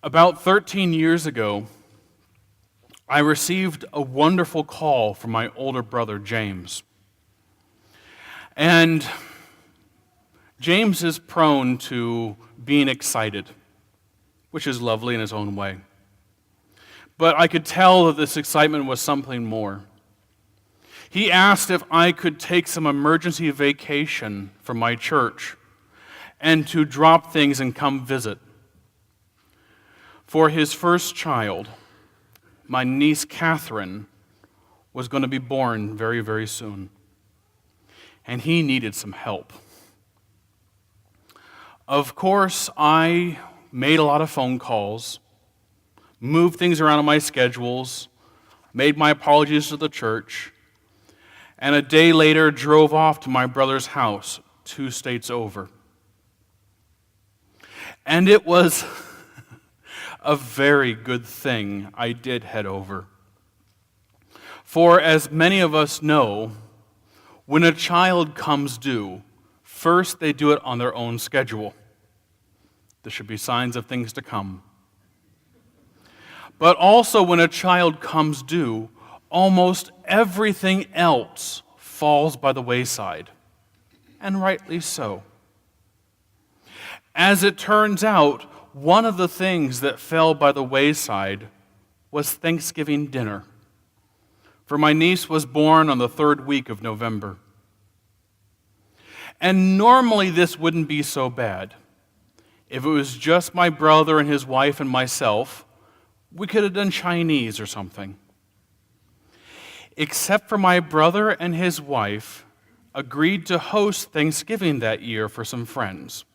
About 13 years ago, I received a wonderful call from my older brother, James. And James is prone to being excited, which is lovely in his own way. But I could tell that this excitement was something more. He asked if I could take some emergency vacation from my church and to drop things and come visit. For his first child, my niece Catherine, was going to be born very, very soon. And he needed some help. Of course, I made a lot of phone calls, moved things around on my schedules, made my apologies to the church, and a day later drove off to my brother's house 2 states over. And it was a very good thing I did head over. For as many of us know, when a child comes due, first they do it on their own schedule. There should be signs of things to come. But also when a child comes due, almost everything else falls by the wayside, and rightly so. As it turns out, one of the things that fell by the wayside was Thanksgiving dinner, for my niece was born on the 3rd week of November. And normally this wouldn't be so bad. If it was just my brother and his wife and myself, we could have done Chinese or something. Except for my brother and his wife agreed to host Thanksgiving that year for some friends.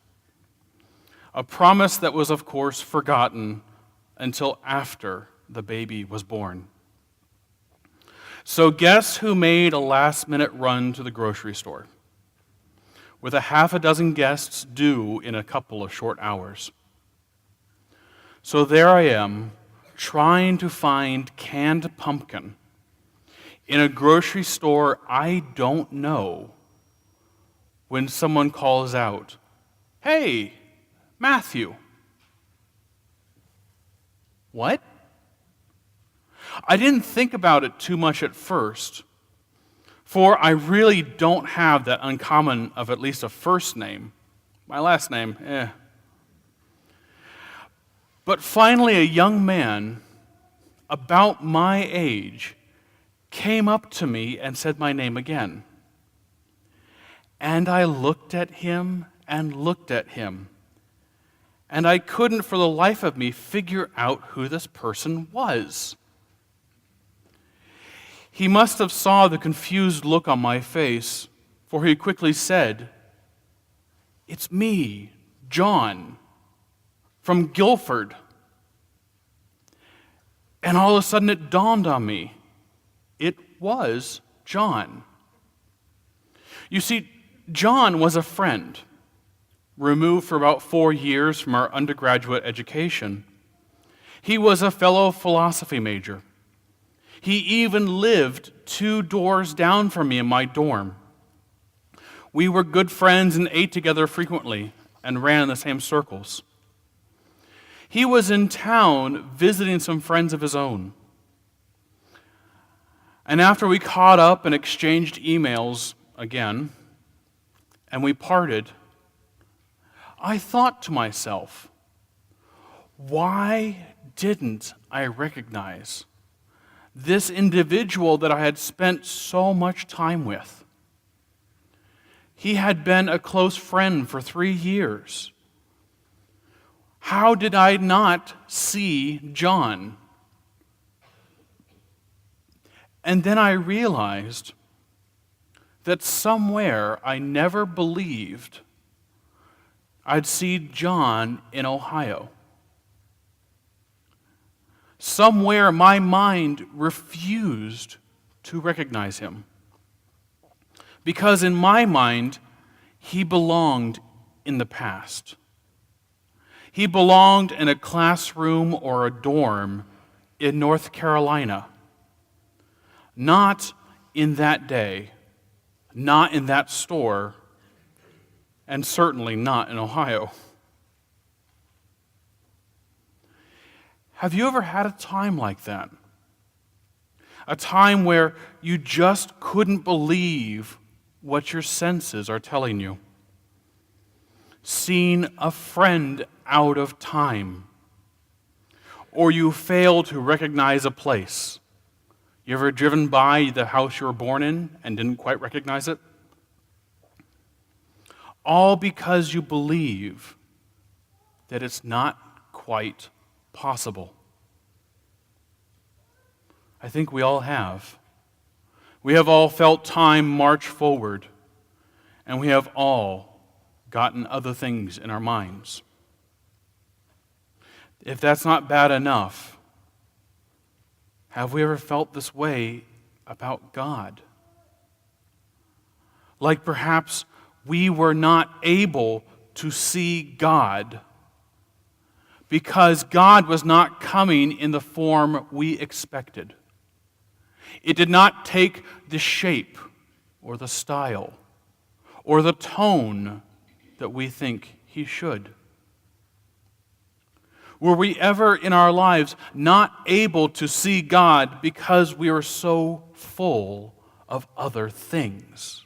A promise that was, of course, forgotten until after the baby was born. So guess who made a last-minute run to the grocery store, with a half a dozen guests due in a couple of short hours? So there I am, trying to find canned pumpkin in a grocery store I don't know, when someone calls out, "Hey, Matthew." What? I didn't think about it too much at first, for I really don't have that uncommon of at least a first name. My last name, But finally, a young man about my age came up to me and said my name again. And I looked at him and looked at him, and I couldn't for the life of me figure out who this person was. He must have saw the confused look on my face, for he quickly said, "It's me, John, from Guilford." And all of a sudden it dawned on me, it was John. You see, John was a friend, removed for about 4 years from our undergraduate education. He was a fellow philosophy major. He even lived 2 doors down from me in my dorm. We were good friends and ate together frequently and ran in the same circles. He was in town visiting some friends of his own. And after we caught up and exchanged emails again, and we parted, I thought to myself, why didn't I recognize this individual that I had spent so much time with? He had been a close friend for 3 years. How did I not see John? And then I realized that somewhere I never believed I'd see John in Ohio. Somewhere my mind refused to recognize him, because in my mind, he belonged in the past. He belonged in a classroom or a dorm in North Carolina, not in that day, not in that store, and certainly not in Ohio. Have you ever had a time like that? A time where you just couldn't believe what your senses are telling you. Seen a friend out of time. Or you fail to recognize a place. You ever driven by the house you were born in and didn't quite recognize it? All because you believe that it's not quite possible. I think we all have. We have all felt time march forward, and we have all gotten other things in our minds. If that's not bad enough, have we ever felt this way about God? Like perhaps we were not able to see God because God was not coming in the form we expected. It did not take the shape or the style or the tone that we think he should. Were we ever in our lives not able to see God because we were so full of other things?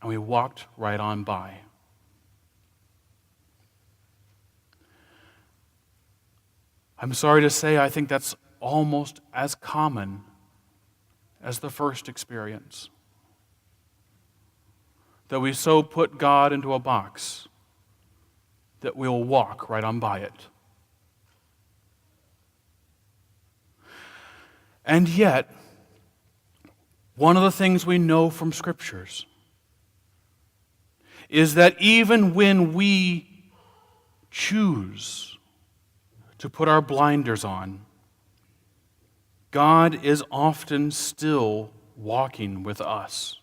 And we walked right on by. I'm sorry to say, I think that's almost as common as the first experience. That we so put God into a box that we'll walk right on by it. And yet, one of the things we know from Scriptures is that even when we choose to put our blinders on, God is often still walking with us.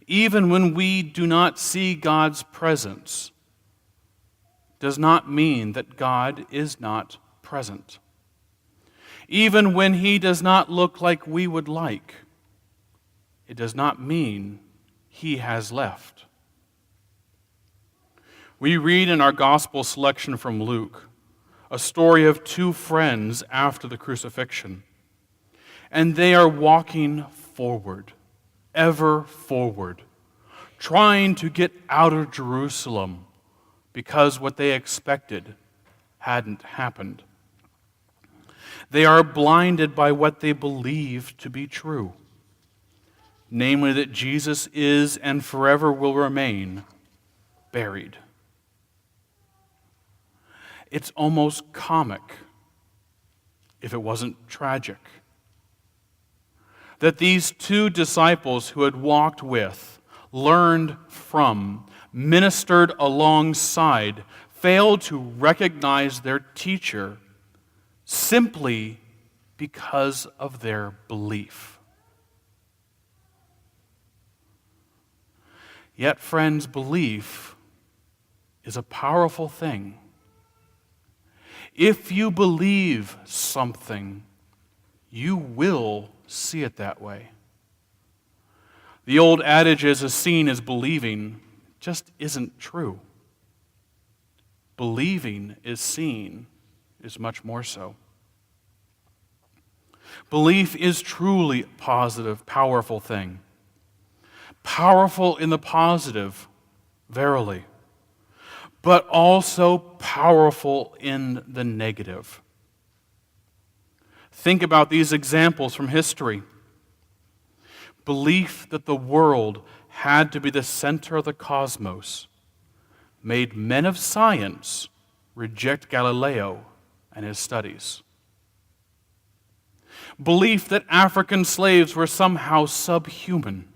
Even when we do not see God's presence, does not mean that God is not present. Even when he does not look like we would like, it does not mean he has left. We read in our gospel selection from Luke a story of two friends after the crucifixion. And they are walking forward, ever forward, trying to get out of Jerusalem because what they expected hadn't happened. They are blinded by what they believe to be true, namely that Jesus is and forever will remain buried. It's almost comic, if it wasn't tragic, that these two disciples who had walked with, learned from, ministered alongside, failed to recognize their teacher simply because of their belief. Yet, friends, belief is a powerful thing. If you believe something, you will see it that way. The old adage is as seen as believing just isn't true. Believing is seen is much more so. Belief is truly a positive, powerful thing. Powerful in the positive, verily, but also powerful in the negative. Think about these examples from history. Belief that the world had to be the center of the cosmos made men of science reject Galileo and his studies. Belief that African slaves were somehow subhuman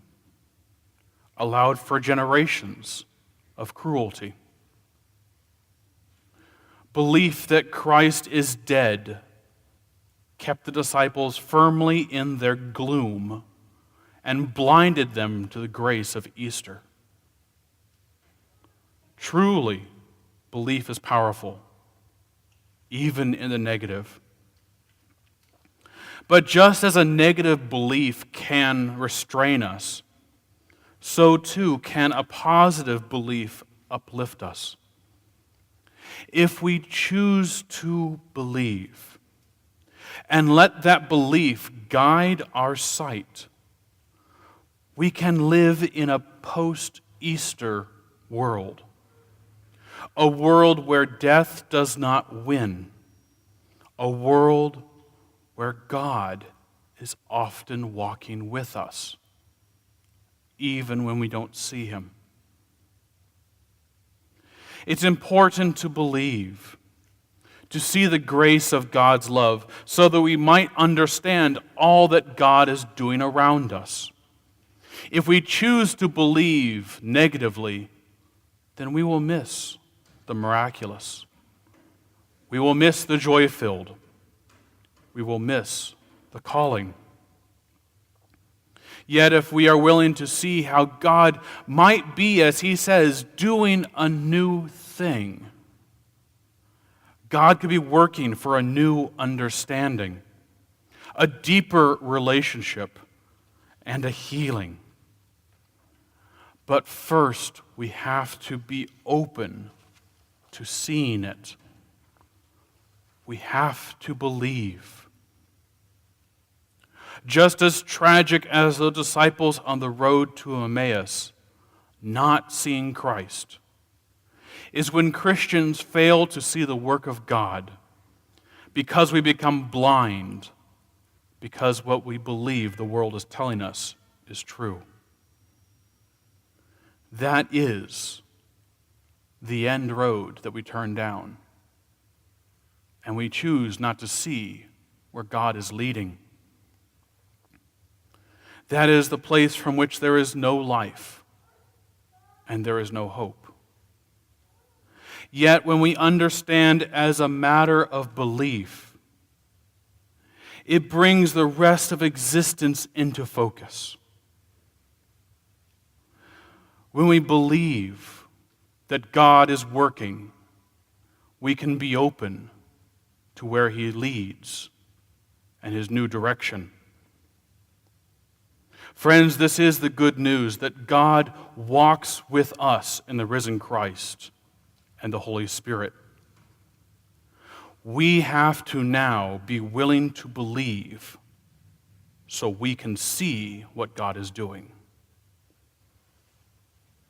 allowed for generations of cruelty. Belief that Christ is dead kept the disciples firmly in their gloom and blinded them to the grace of Easter. Truly, belief is powerful, even in the negative. But just as a negative belief can restrain us, so too can a positive belief uplift us. if we choose to believe and let that belief guide our sight, we can live in a post-Easter world, a world where death does not win, a world where God is often walking with us, even when we don't see him. It's important to believe, to see the grace of God's love, so that we might understand all that God is doing around us. If we choose to believe negatively, then we will miss the miraculous. We will miss the joy-filled. We will miss the calling. Yet if we are willing to see how God might be, as he says, doing a new thing, God could be working for a new understanding, a deeper relationship, and a healing. But first, we have to be open to seeing it. We have to believe. Just as tragic as the disciples on the road to Emmaus, not seeing Christ, is when Christians fail to see the work of God because we become blind, because what we believe the world is telling us is true. That is the end road that we turn down, and we choose not to see where God is leading. That is the place from which there is no life and there is no hope. Yet when we understand as a matter of belief, it brings the rest of existence into focus. When we believe that God is working, we can be open to where he leads and his new direction. Friends, this is the good news that God walks with us in the risen Christ and the Holy Spirit. We have to now be willing to believe so we can see what God is doing.